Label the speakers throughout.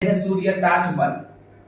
Speaker 1: जैसे सूर्य, torch, bulb.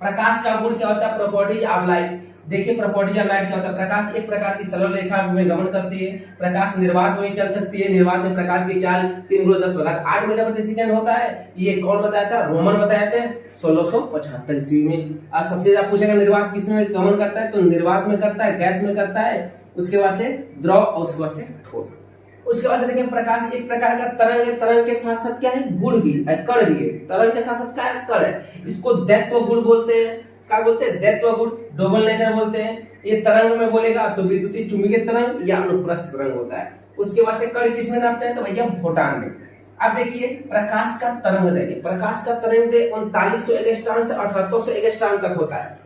Speaker 1: प्रकाश का गुण क्या होता है? Properties of light. देखिए प्रॉपर्टीज ऑफ लाइट क्या होता है? प्रकाश एक प्रकार की सरल रेखा में गमन करती है। प्रकाश निर्वात में चल सकती है। निर्वात में प्रकाश की चाल 3 × 10⁻8 मीटर प्रति सेकंड होता है। ये कौन बताया था? रोमन बताया थे 1675 ईस्वी में। और सबसे ज्यादा पूछेगा निर्वात किसमें गमन करता है, तो निर्वात में करता है, गैस में करता है, उसके बाद से द्रव और उसके बाद से ठोस। उसके बाद से देखिए प्रकाश एक प्रकार का तरंग है। तरंग के साथ साथ क्या है? गुण भी है, कण भी है। तरंग के साथ साथ क्या है? कण है। इसको दैत्व गुण बोलते हैं। क्या बोलते हैं? दैत्व गुण, डबल नेचर बोलते हैं। ये तरंग में बोलेगा तो विद्युतीय चुंबकीय तरंग या अनुप्रस्थ तरंग होता है। उसके बाद से कण किसमें नापते हैं? तो भैया फोटॉन में। अब देखिए प्रकाश का तरंग दैर्घ्य, प्रकाश का तरंग दैर्घ्य 3900 एंगस्ट्रॉम से 7800 एंगस्ट्रॉम तक होता है।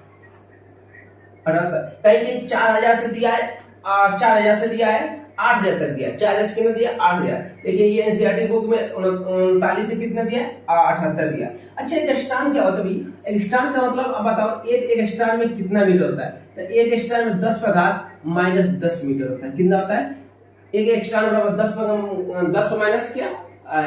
Speaker 1: कहीं 4000 से दिया है, 4000 से दिया है, 8000 तक दिया। 4000 से कितना दिया? 8000। देखिए ये एनसीईआरटी बुक में 39 से कितना दिया? 78 दिया। अच्छा एंगस्ट्रॉम क्या होता है भाई? एंगस्ट्रॉम का मतलब अब बताओ एक एंगस्ट्रॉम में कितना मीटर होता है? तो एक एंगस्ट्रॉम में 10⁻⁻10 मीटर होता है। कितना होता है? एक एंगस्ट्रॉम बराबर 10 को माइनस किया,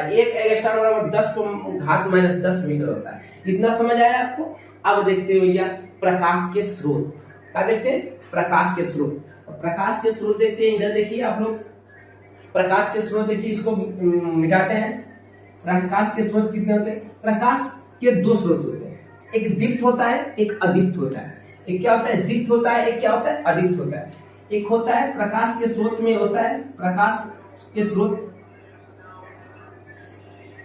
Speaker 1: एक एंगस्ट्रॉम बराबर 10⁻10 मीटर होता है। इतना समझ आया आपको? अब देखते हैं भैया प्रकाश के स्रोत। क्या देखते हैं? प्रकाश के स्रोत। प्रकाश के स्रोत देखते हैं, इधर देखिए आप लोग प्रकाश के स्रोत देखिए, इसको मिटाते हैं। प्रकाश के स्रोत कितने होते हैं? प्रकाश के 2 स्रोत होते हैं, एक दीप्त होता है, एक अदीप्त होता है। एक क्या होता है? दीप्त होता है, एक क्या होता है? अदीप्त होता है। एक होता है प्रकाश के स्रोत में होता है प्रकाश के स्रोत,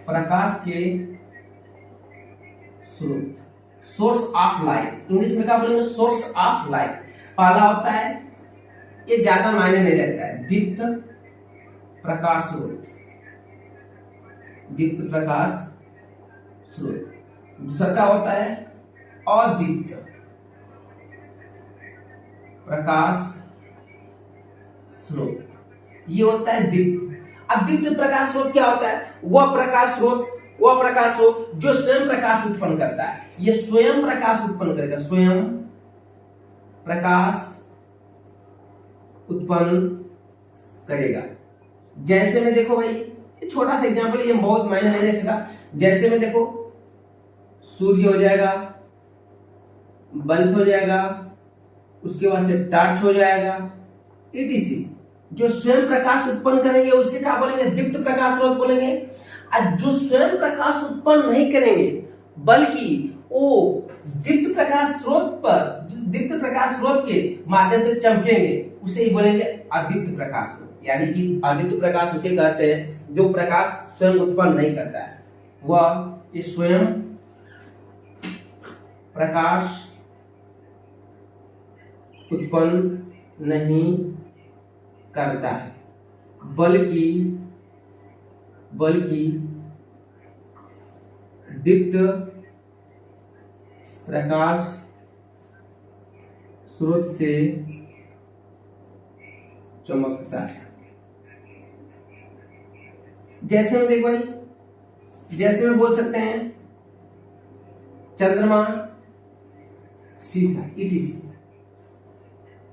Speaker 1: प्रकाश के स्रोत, सोर्स ऑफ लाइट। इंग्लिश में क्या बोलेंगे? Source of light. पहला होता है, ये ज्यादा मायने नहीं रखता है, दीप्त प्रकाश स्रोत, दीप्त प्रकाश स्रोत। दूसरा क्या होता है? अदीप्त प्रकाश स्रोत। ये होता है दीप्त। अब दीप्त प्रकाश स्रोत क्या होता है? वह प्रकाश स्रोत जो स्वयं प्रकाश उत्पन्न करता है। ये स्वयं प्रकाश उत्पन्न करेगा, स्वयं प्रकाश उत्पन्न करेगा। जैसे में देखो भाई, छोटा सा एग्जांपल, ये बहुत मायने नहीं रखेगा। जैसे में देखो सूर्य हो जाएगा, बल्ब हो जाएगा, उसके बाद से टार्च हो जाएगा, ईटीसी। जो स्वयं प्रकाश उत्पन्न करेंगे उसे क्या बोलेंगे? दीप्त प्रकाश स्रोत बोलेंगे। और जो स्वयं प्रकाश उत्पन्न नहीं करेंगे बल्कि वो दीप्त प्रकाश स्रोत के माध्यम से चमकेंगे, उसे ही बोलेंगे अदीप्त प्रकाश स्रोत। यानी कि अदीप्त प्रकाश उसे कहते हैं जो प्रकाश स्वयं उत्पन्न नहीं करता है, वह ये स्वयं प्रकाश उत्पन्न नहीं करता है, बल्कि दीप्त प्रकाश स्रोत से चमकता है। जैसे में देखो भाई, जैसे में बोल सकते हैं चंद्रमा, शीशा, ईटीसी।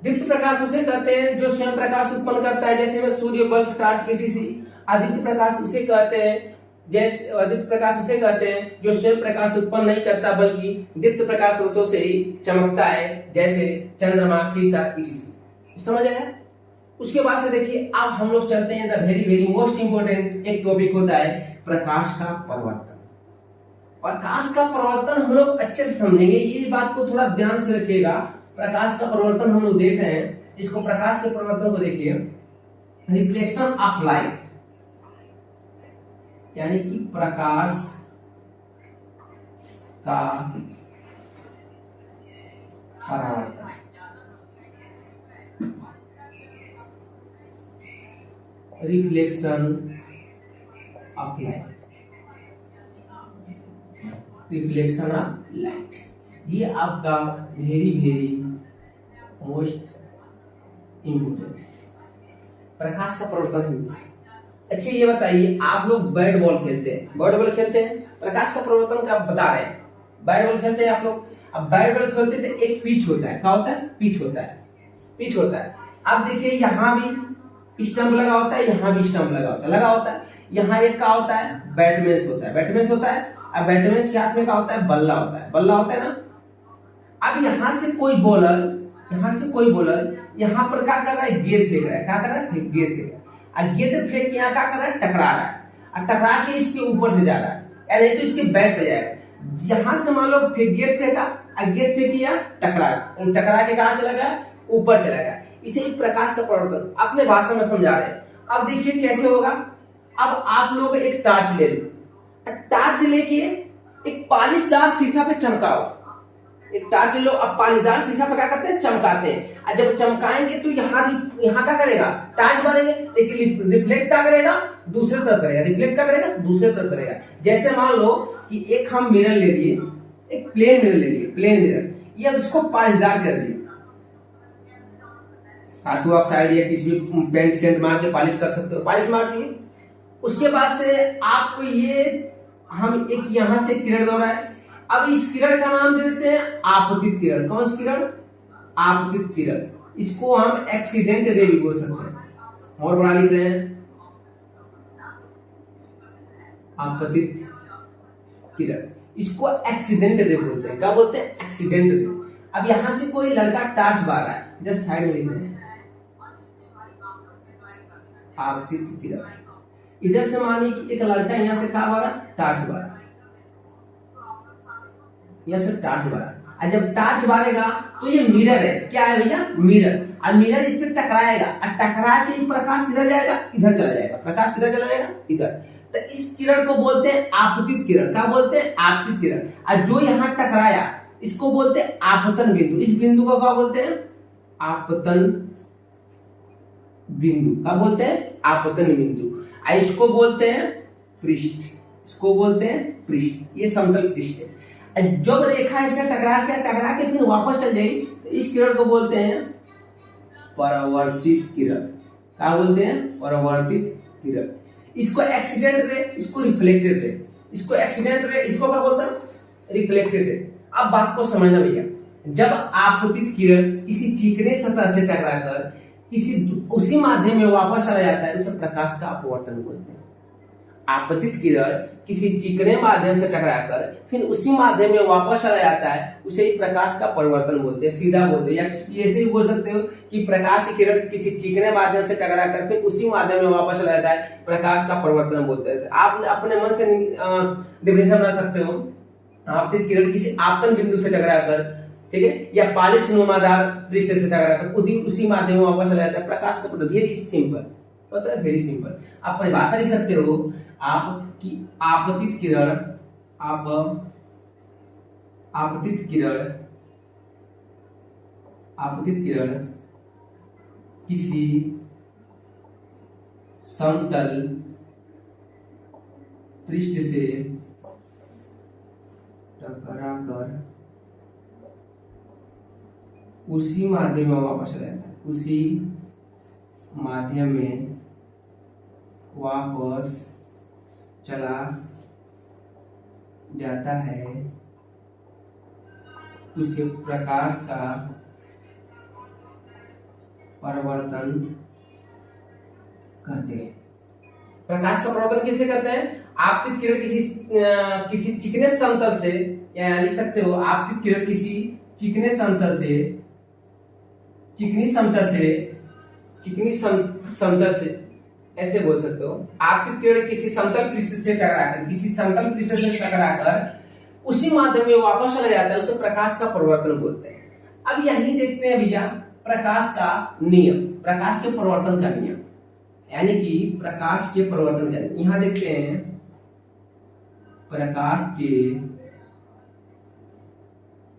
Speaker 1: दीप्त प्रकाश उसे कहते हैं जो स्वयं प्रकाश उत्पन्न करता है, जैसे में सूर्य, बल्ब, टार्च, ईटीसी। आदित्य प्रकाश उसे कहते हैं, जैसे आदित्य प्रकाश उसे कहते हैं जो स्वयं प्रकाश उत्पन्न नहीं करता बल्कि दीप्त प्रकाश स्रोतों से ही चमकता है, जैसे चंद्रमा, शीशा, ईटीसी। समझ आया? उसके बाद से देखिए अब हम लोग चलते हैं the very very most important एक टॉपिक होता है प्रकाश का परिवर्तन। प्रकाश का परिवर्तन हम लोग अच्छे से समझेंगे, ये बात को थोड़ा ध्यान से रखिएगा। प्रकाश का परिवर्तन हम लोग देख रहे हैं, इसको प्रकाश के परिवर्तन को देखिए। रिफ्लेक्शन ऑफ लाइट, यानी कि प्रकाश का परावर्तन। Reflection of light, reflection of light, ये आपका वेरी वेरी मोस्ट इम्पोर्टेंट प्रकाश का परिवर्तन समझिए। अच्छा ये बताइए, आप लोग बैट बॉल खेलते हैं, प्रकाश का परिवर्तन का बता रहे हैं। बैट बॉल खेलते हैं आप लोग। अब बैट बॉल खेलते थे, एक पिच होता है। क्या होता है? पिच होता है। अब देखिए यहाँ भी स्टंप लगा होता है, यहाँ भी स्टंप लगा होता है। यहाँ एक क्या होता है? बैटमैन होता है। और बैट्समैन के हाथ में क्या होता है, बल्ला होता है, बल्ला होता है ना। अब यहां से कोई बॉलर यहाँ पर क्या कर रहा है, गेंद फेंक रहा है, क्या कर रहा है, गेंद फेंक रहा है। गेंद फेंक के यहाँ क्या कर रहा है, टकरा रहा है, और टकरा के इसके ऊपर से जा रहा है, या नहीं तो इसके बैट पे जाएगा। यहां से मान लो गेंद फेंका, गेंद फेंकी या टकरा के कहा चला गया, ऊपर चला गया। इसे एक प्रकाश का परिवर्तन अपने भाषा में समझा रहे हैं। अब देखिए कैसे होगा। अब आप लोग एक टार्च ले लो, टार्च लेके एक पालिशदार शीशा पे चमकाओ, एक टार्च लो, अब पालिशदार शीशा पर क्या करते हैं, चमकाते हैं। और जब चमकाएंगे तो यहाँ क्या करेगा, टार्च मारेंगे, लेकिन रिफ्लेक्ट क्या करेगा, दूसरे तरफ करेगा, रिफ्लेक्ट क्या करेगा, दूसरे तरफ करेगा। जैसे मान लो कि एक हम मिरर ले लिए, एक प्लेन मिरर ले लिए, प्लेन मिरर, ये अब इसको पालिशदार कर दिए, धातु ऑक्साइड या किसी भी पेंट सेंट मार के पॉलिश कर सकते हो, पॉलिश मार दिए। उसके बाद से आपको ये हम एक यहां से किरण दौरा है। अब इस किरण का नाम दे देते हैं आपतित किरण। कौन सी किरण, आपतित किरण। इसको हम एक्सीडेंट रे भी बोल सकते हैं, और बना लिख रहे हैं आपतित किरण। इसको एक्सीडेंट रे बोलते हैं। क्या बोलते हैं, एक्सीडेंट रे। अब यहां से कोई लड़का टार्च बार रहा है, इधर साइड में लिख रहे हैं आपतित किरण। इधर से मानिए कि एक लड़का यहां से क्या बारा, टार्च बारा, यहां से टार्च बारा। और जब टार्च बारेगा तो ये मिरर है, क्या है भैया, मिरर। और मिरर इस पर टकराएगा, और टकरा के प्रकाश किधर जाएगा, इधर चला जाएगा, प्रकाश किधर चला जाएगा, इधर। तो इस किरण को बोलते हैं आपतित किरण। क्या बोलते हैं, आपतित किरण। और जो यहाँ टकराया इसको बोलते हैं आपतन बिंदु। इस बिंदु को क्या बोलते हैं, आपतन बिंदु। क्या बोलते हैं, आपतन बिंदु। इसको बोलते हैं पृष्ठ, इसको बोलते हैं पृष्ठ। ये समतल पृष्ठ है। जब रेखा इसे टकरा के फिर वापस चल जाएगी तो इस किरण को बोलते हैं परावर्तित किरण। क्या बोलते हैं, परावर्तित किरण। इसको एक्सीडेंट रे, इसको रिफ्लेक्टेड रे। इसको एक्सीडेंट रे, इसको क्या बोलते हैं, रिफ्लेक्टेड रे। अब बात को समझना भैया, जब आपतित किरण किसी चिकने सतह से टकराकर किसी उसी माध्यम में वापस चला जाता है, उसे प्रकाश का अपवर्तन बोलते हैं। आपतित किरण किसी चिकने माध्यम से टकराकर फिर उसी माध्यम में वापस चला जाता है, उसे ही प्रकाश का परिवर्तन बोलते हैं। सीधा बोलते हैं, या ऐसे ही बोल सकते हो कि प्रकाश की किरण किसी चिकने माध्यम से टकराकर फिर उसी माध्यम में वापस चला जाता है, प्रकाश का परिवर्तन बोलते हैं। आप अपने मन से डिफिनेशन बना सकते हो, आपतित किरण किसी आपतन बिंदु से टकराकर, ठीक है, या पालिश नुमादार पृष्ठ से टकराकर उसी माध्यम में वापस चला जाता है, प्रकाश का परिवर्तन। वेरी सिंपल, पता है, वेरी सिंपल। आप परिभाषा लिख सकते हो आपकी आपतित किरण, आपतित किरण किसी समतल पृष्ठ से टकराकर उसी माध्यम में वापस चला जाता है, उसी माध्यम में वापस चला जाता है, उसे प्रकाश का परिवर्तन कहते हैं। प्रकाश का परिवर्तन किसे कहते हैं, आपतित किरण किसी चिकने समतल से, या लिख सकते हो आपतित किरण किसी चिकनी समतल से, ऐसे बोल सकते हो। आपतित किरण किसी समतल पृष्ठ से टकराकर उसी माध्यम में वापस चला जाता है, उसे प्रकाश का परिवर्तन बोलते हैं। अब यही देखते हैं भैया प्रकाश का नियम, प्रकाश के परिवर्तन का नियम, यानी कि प्रकाश के परिवर्तन का नियम। यहां देखते हैं प्रकाश के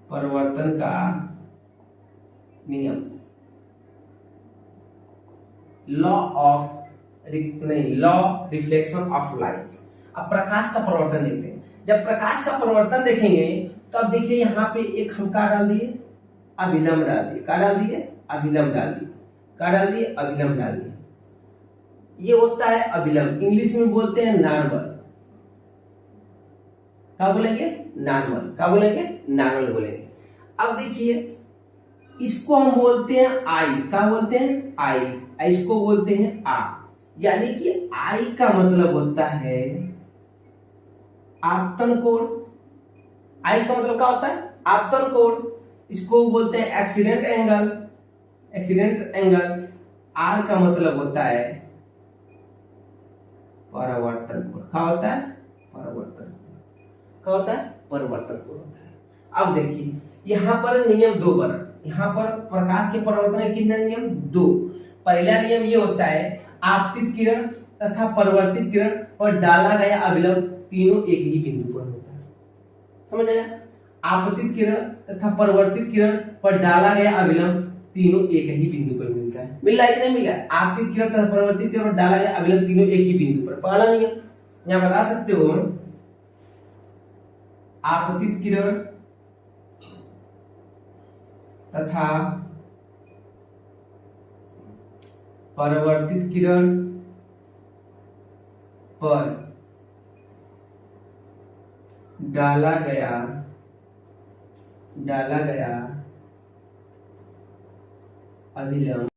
Speaker 1: परिवर्तन का नियम, लॉ रिफ्लेक्शन ऑफ लाइट। अब प्रकाश का परिवर्तन देखते हैं। जब प्रकाश का परिवर्तन देखेंगे तो अब देखिए यहाँ पे एक हम क्या डाल दिए, अभिलंब डाल दिए। क्या डाल दिए, अभिलंब डाल दिए। क्या डाल दिए, अभिलंब डाल दिए। ये होता है अभिलंब, इंग्लिश में बोलते हैं नॉर्मल। क्या बोलेंगे, नॉर्मल। क्या बोलेंगे, नॉर्मल बोलेंगे। अब देखिए इसको हम बोलते हैं आई। क्या बोलते हैं, आई। इसको बोलते हैं आ, यानी कि आई का मतलब होता है आपतन कोण, आई का मतलब क्या होता है आपतन कोण, इसको बोलते हैं accident angle, accident angle. R का मतलब होता है परावर्तन कोण, क्या होता है परावर्तन कोण, क्या होता है परिवर्तन कोण होता है। अब देखिए यहाँ पर नियम दो बना, यहाँ पर प्रकाश के परावर्तन के कितने नियम दो। पहला नियम ये होता है आपतित किरण तथा परिवर्तित किरण पर डाला गया अभिलंब तीनों एक ही बिंदु पर होता है, समझ आया। आपतित किरण तथा परिवर्तित किरण पर डाला गया अभिलंब तीनों एक ही बिंदु पर मिलता है, मिल रहा है कि नहीं मिल रहा है। आपतित किरण तथा परिवर्तित किरण पर डाला गया अभिलंब तीनों एक ही बिंदु पर। पहला नियम यहाँ बता सकते हो, आपतित किरण तथा परिवर्तित किरण पर डाला गया अभिलंब